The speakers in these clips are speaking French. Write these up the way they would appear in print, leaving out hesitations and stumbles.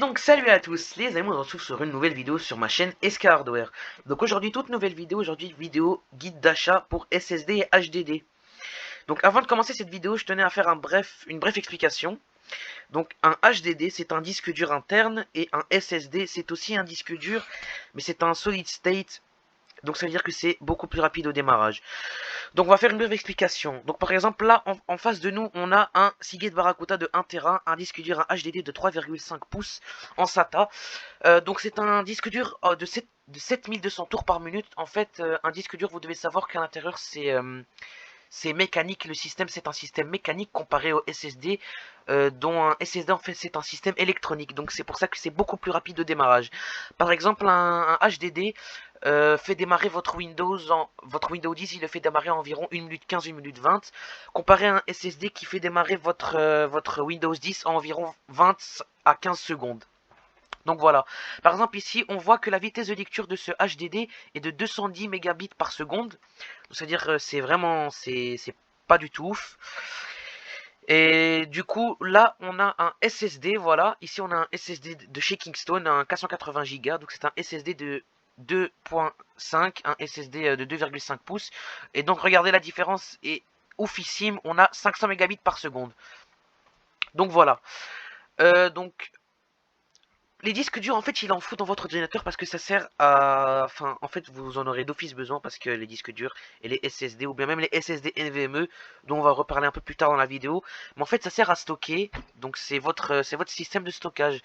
donc salut à tous les amis, on se retrouve sur une nouvelle vidéo sur ma chaîne SK Hardware. Donc aujourd'hui toute nouvelle vidéo, vidéo guide d'achat pour SSD et HDD. Donc avant de commencer cette vidéo, je tenais à faire une brève explication. Donc un HDD c'est un disque dur interne et un SSD c'est aussi un disque dur, mais c'est un solid state. Donc ça veut dire que c'est beaucoup plus rapide au démarrage. Donc on va faire une brève explication. Donc par exemple là en face de nous on a un Seagate Barracuda de 1 Tera, un disque dur un HDD de 3,5 pouces en SATA. Donc c'est un disque dur de 7200 tours par minute. En fait un disque dur vous devez savoir qu'à l'intérieur c'est mécanique, le système c'est un système mécanique comparé au SSD, dont un SSD en fait c'est un système électronique, donc c'est pour ça que c'est beaucoup plus rapide de démarrage. Par exemple un HDD fait démarrer votre Windows 10, il le fait démarrer à environ 1 minute 15, 1 minute 20, comparé à un SSD qui fait démarrer votre Windows 10 en environ 20 à 15 secondes. Donc voilà. Par exemple ici, on voit que la vitesse de lecture de ce HDD est de 210 mégabits par seconde. C'est-à-dire c'est vraiment, c'est pas du tout ouf. Et du coup, là, on a un SSD, voilà. Ici, on a un SSD de chez Kingston, un 480 Go. Donc c'est un SSD de 2.5, un SSD de 2,5 pouces. Et donc regardez la différence est oufissime. On a 500 mégabits par seconde. Donc voilà. Donc les disques durs, en fait, il en faut dans votre ordinateur parce que ça sert à... Enfin, en fait, vous en aurez d'office besoin parce que les disques durs et les SSD, ou bien même les SSD NVMe, dont on va reparler un peu plus tard dans la vidéo, mais en fait, ça sert à stocker, donc c'est votre système de stockage.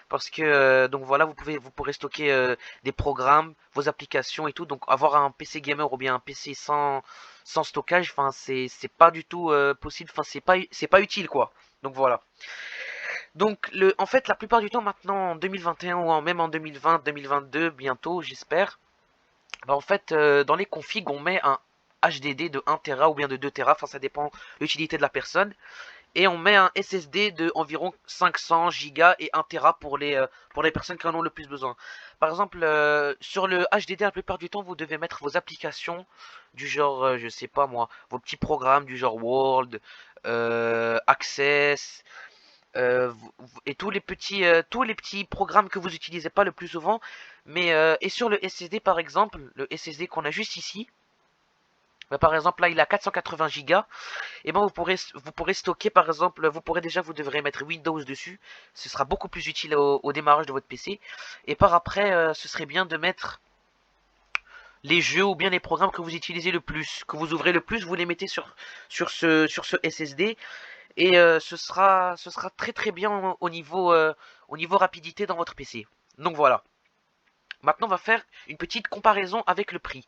Parce que, donc voilà, vous pourrez stocker des programmes, vos applications et tout, donc avoir un PC gamer ou bien un PC sans stockage, enfin, c'est pas du tout possible, enfin, c'est pas utile, quoi. Donc voilà. Donc, en fait, la plupart du temps maintenant, en 2021 ou même en 2020, 2022, bientôt, j'espère, bah, en fait, dans les configs, on met un HDD de 1 Tera ou bien de 2 Tera, enfin ça dépend de l'utilité de la personne, et on met un SSD de environ 500 Go et 1 Tera pour les personnes qui en ont le plus besoin. Par exemple, sur le HDD, la plupart du temps, vous devez mettre vos applications du genre, je sais pas moi, vos petits programmes du genre Word, Access, et tous les petits programmes que vous utilisez pas le plus souvent, mais et sur le SSD par exemple, le SSD qu'on a juste ici, bah, par exemple là il a 480 Go, et ben vous pourrez stocker par exemple, vous devrez mettre Windows dessus, ce sera beaucoup plus utile au démarrage de votre PC, et par après ce serait bien de mettre les jeux ou bien les programmes que vous utilisez le plus, que vous ouvrez le plus, vous les mettez sur ce SSD. Et ce sera très très bien au niveau rapidité dans votre PC. Donc voilà. Maintenant, on va faire une petite comparaison avec le prix.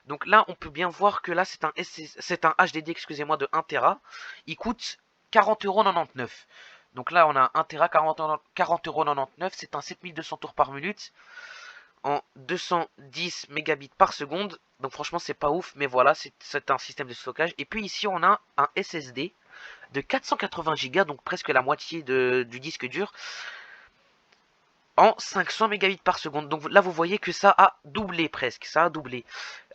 Donc là, on peut bien voir que là, c'est un HDD, excusez-moi, de 1 Tera. Il coûte 40,99 €. Donc là, on a 1 Tera, 40,99 €. C'est un 7200 tours par minute en 210 mégabits par seconde. Donc franchement, c'est pas ouf, mais voilà, c'est un système de stockage. Et puis ici, on a un SSD de 480 Go, donc presque la moitié du disque dur, en 500 mégabits par seconde. Donc là, vous voyez que ça a doublé presque, ça a doublé.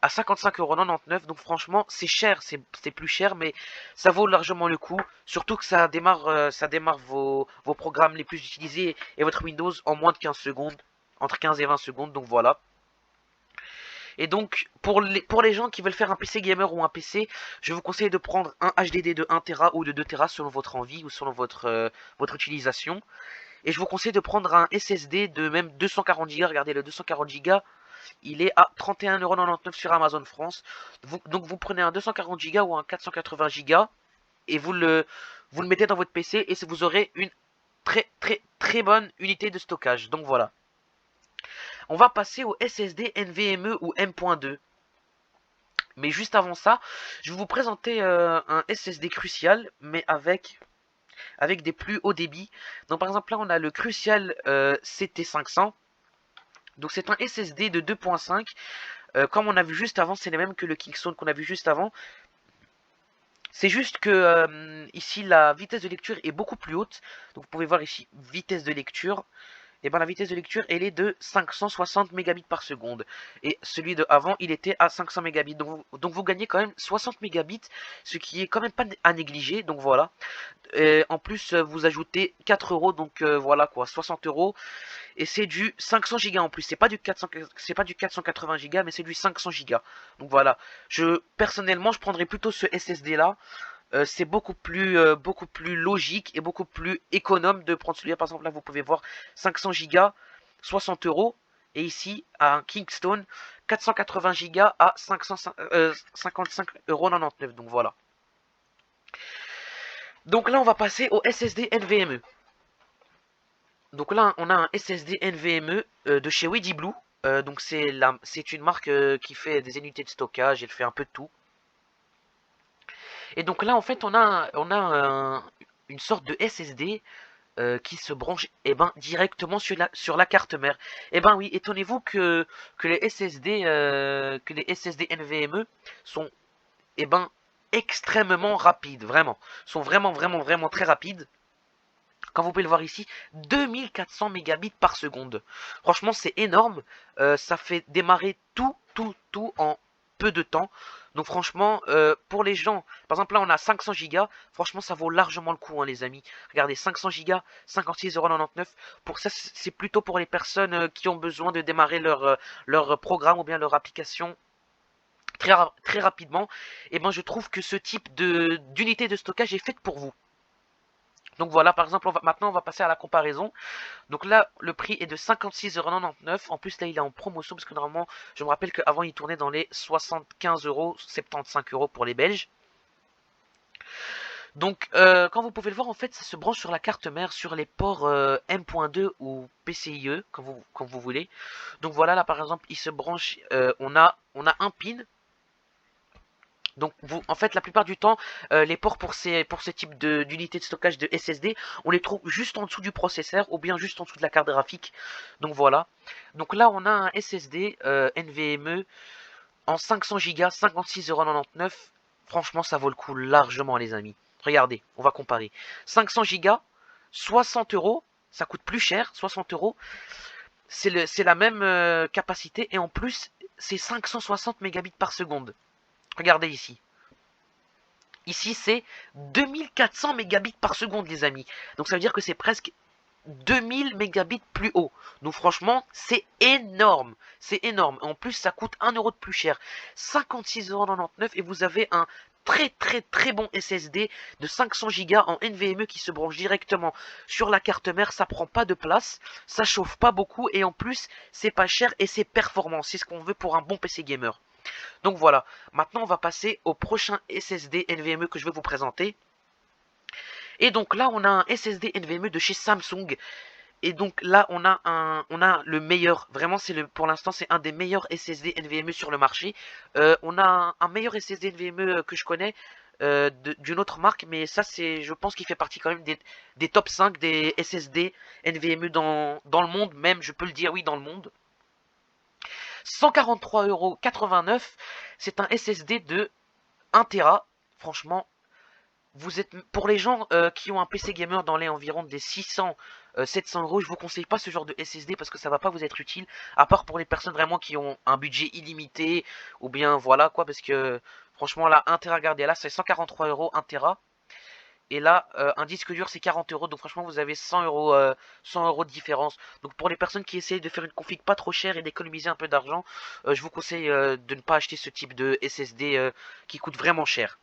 À 55,99 €, donc franchement, c'est cher, c'est plus cher, mais ça vaut largement le coup. Surtout que ça démarre vos programmes les plus utilisés et votre Windows en moins de 15 secondes, entre 15 et 20 secondes, donc voilà. Et donc, pour les gens qui veulent faire un PC gamer ou un PC, je vous conseille de prendre un HDD de 1 Tera ou de 2 Tera selon votre envie ou selon votre utilisation. Et je vous conseille de prendre un SSD de même 240 Go. Regardez, le 240 Go, il est à 31,99 € sur Amazon France. Donc vous prenez un 240 Go ou un 480 Go et vous le mettez dans votre PC et vous aurez une très très très bonne unité de stockage. Donc voilà. On va passer au SSD NVMe ou M.2. Mais juste avant ça, je vais vous présenter un SSD Crucial, mais avec des plus hauts débits. Donc par exemple là, on a le Crucial CT500. Donc c'est un SSD de 2.5. Comme on a vu juste avant, c'est les mêmes que le Kingston qu'on a vu juste avant. C'est juste que ici, la vitesse de lecture est beaucoup plus haute. Donc vous pouvez voir ici, vitesse de lecture. et ben la vitesse de lecture elle est de 560 mégabits par seconde. Et celui de avant il était à 500 mégabits. Donc vous gagnez quand même 60 mégabits, ce qui est quand même pas à négliger. Donc voilà. Et en plus vous ajoutez 4 euros, donc voilà quoi, 60 euros. Et c'est du 500 gigas en plus. C'est pas du 400, c'est pas du 480 gigas, mais c'est du 500 gigas. Donc voilà. Personnellement je prendrais plutôt ce SSD là. C'est beaucoup plus logique et beaucoup plus économe de prendre celui-là. Par exemple, là, vous pouvez voir 500 Go, 60 euros. Et ici, à un Kingston, 480 Go à 55,99 €. Donc voilà. Donc là, on va passer au SSD NVMe. Donc là, on a un SSD NVMe de chez WediBlue. Donc c'est une marque qui fait des unités de stockage. Elle fait un peu de tout. Et donc là, en fait, une sorte de SSD qui se branche directement sur la carte mère. Et ben oui, étonnez-vous que les SSD NVMe sont extrêmement rapides, vraiment. Sont vraiment très rapides. Comme vous pouvez le voir ici, 2400 mégabits par seconde. Franchement, c'est énorme. Ça fait démarrer tout en peu de temps. Donc franchement, pour les gens, par exemple là on a 500 Go, franchement ça vaut largement le coup hein, les amis. Regardez, 500 Go, 56,99 €. Pour ça, c'est plutôt pour les personnes qui ont besoin de démarrer leur programme ou bien leur application très rapidement. Et ben je trouve que ce type d'unité de stockage est faite pour vous. Donc voilà, par exemple, maintenant on va passer à la comparaison. Donc là, le prix est de 56,99 €. En plus, là, il est en promotion parce que normalement, je me rappelle qu'avant, il tournait dans les 75 €, 75 € pour les Belges. Donc, quand vous pouvez le voir, en fait, ça se branche sur la carte mère, sur les ports M.2 ou PCIe, quand vous voulez. Donc voilà, là, par exemple, il se branche, on a un pin. Donc en fait, la plupart du temps, les ports pour ce type d'unité de stockage de SSD, on les trouve juste en dessous du processeur ou bien juste en dessous de la carte graphique. Donc voilà. Donc là, on a un SSD NVMe en 500 Go, 56,99 €. Franchement, ça vaut le coup largement, les amis. Regardez, on va comparer. 500 Go, 60 €, ça coûte plus cher, 60 €. C'est la même capacité et en plus, c'est 560 mégabits par seconde. Regardez ici. Ici, c'est 2400 mégabits par seconde, les amis. Donc, ça veut dire que c'est presque 2000 mégabits plus haut. Donc, franchement, c'est énorme. C'est énorme. En plus, ça coûte 1 € de plus cher. 56,99 € et vous avez un très bon SSD de 500 Go en NVMe qui se branche directement sur la carte mère. Ça prend pas de place, ça chauffe pas beaucoup et en plus, c'est pas cher et c'est performant. C'est ce qu'on veut pour un bon PC gamer. Donc voilà, maintenant on va passer au prochain SSD NVMe que je vais vous présenter. Et donc là on a un SSD NVMe de chez Samsung. Et donc là on a le meilleur, vraiment pour l'instant c'est un des meilleurs SSD NVMe sur le marché. On a un meilleur SSD NVMe que je connais d'une autre marque, mais ça je pense qu'il fait partie quand même des top 5 des SSD NVMe dans le monde, même je peux le dire, oui, dans le monde. 143,89 €, c'est un SSD de 1 Tera. Franchement, pour les gens qui ont un PC gamer dans les environs des 600 700 €, je vous conseille pas ce genre de SSD parce que ça va pas vous être utile, à part pour les personnes vraiment qui ont un budget illimité ou bien voilà quoi, parce que franchement là 1 Tera, regardez là c'est 143 € 1 Tera. Et là, un disque dur, c'est 40 €. Donc franchement, vous avez 100 € de différence. Donc pour les personnes qui essayent de faire une config pas trop chère et d'économiser un peu d'argent, je vous conseille de ne pas acheter ce type de SSD qui coûte vraiment cher.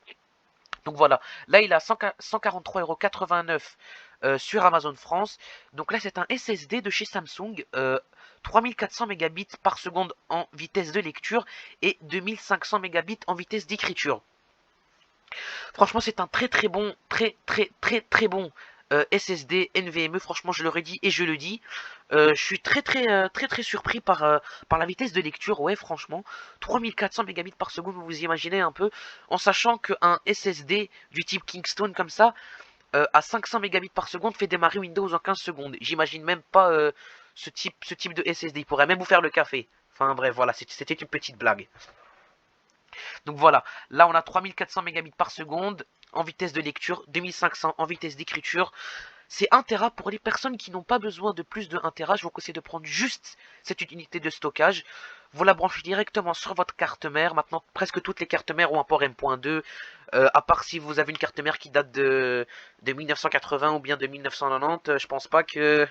Donc voilà, là il a 143,89 € sur Amazon France. Donc là c'est un SSD de chez Samsung, 3400 mégabits par seconde en vitesse de lecture et 2500 mégabits en vitesse d'écriture. Franchement, c'est un très bon, très bon SSD NVMe. Franchement, je le redis et je le dis. Je suis très surpris par la vitesse de lecture. Ouais, franchement, 3400 mégabits par seconde, vous vous imaginez un peu, en sachant qu'un SSD du type Kingston comme ça, à 500 mégabits par seconde, fait démarrer Windows en 15 secondes. J'imagine même pas ce type de SSD. Il pourrait même vous faire le café. Enfin bref, voilà, c'était une petite blague. Donc voilà, là on a 3400 mégabits par seconde en vitesse de lecture, 2500 en vitesse d'écriture. c'est 1 Tera. Pour les personnes qui n'ont pas besoin de plus de 1 Tera, je vous conseille de prendre juste cette unité de stockage. Vous la branchez directement sur votre carte mère. Maintenant, presque toutes les cartes mères ont un port M.2, à part si vous avez une carte mère qui date de 1980 ou bien de 1990. Je pense pas que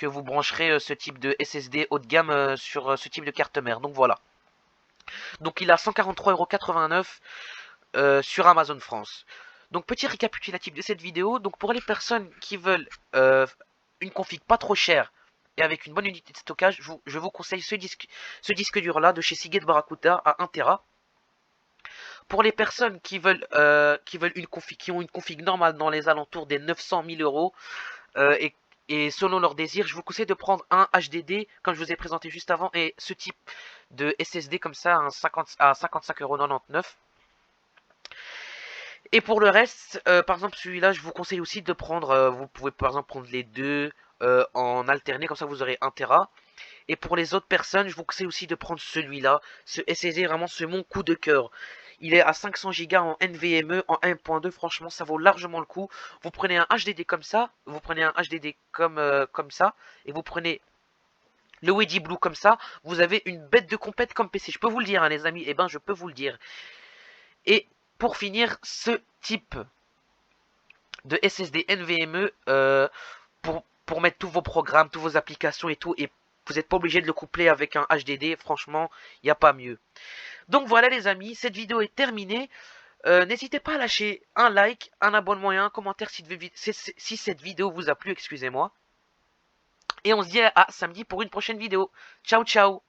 vous brancherez ce type de SSD haut de gamme sur ce type de carte mère. Donc voilà. Donc il a 143,89 € sur Amazon France. Donc petit récapitulatif de cette vidéo. Donc pour les personnes qui veulent une config pas trop chère et avec une bonne unité de stockage, je vous conseille ce disque dur là de chez Seagate Barracuda à 1 Tera. Pour les personnes qui veulent une config, qui ont une config normale dans les alentours des 900 000 € et selon leur désir, je vous conseille de prendre un HDD, comme je vous ai présenté juste avant, et ce type de SSD comme ça à 55,99 €. Et pour le reste, par exemple celui-là, je vous conseille aussi de prendre, vous pouvez par exemple prendre les deux en alterné, comme ça vous aurez 1 Tera. Et pour les autres personnes, je vous conseille aussi de prendre celui-là, ce SSD, vraiment c'est mon coup de cœur. Il est à 500 Go en NVMe, en 1.2, franchement ça vaut largement le coup. Vous prenez un HDD comme ça, vous prenez un HDD comme ça, et vous prenez le Weddy Blue comme ça, vous avez une bête de compète comme PC. Je peux vous le dire, hein, les amis, je peux vous le dire. Et pour finir, ce type de SSD NVMe, pour mettre tous vos programmes, toutes vos applications et tout, et vous n'êtes pas obligé de le coupler avec un HDD, franchement, il n'y a pas mieux. Donc voilà les amis, cette vidéo est terminée. N'hésitez pas à lâcher un like, un abonnement et un commentaire si cette vidéo vous a plu, excusez-moi. Et on se dit à samedi pour une prochaine vidéo. Ciao ciao.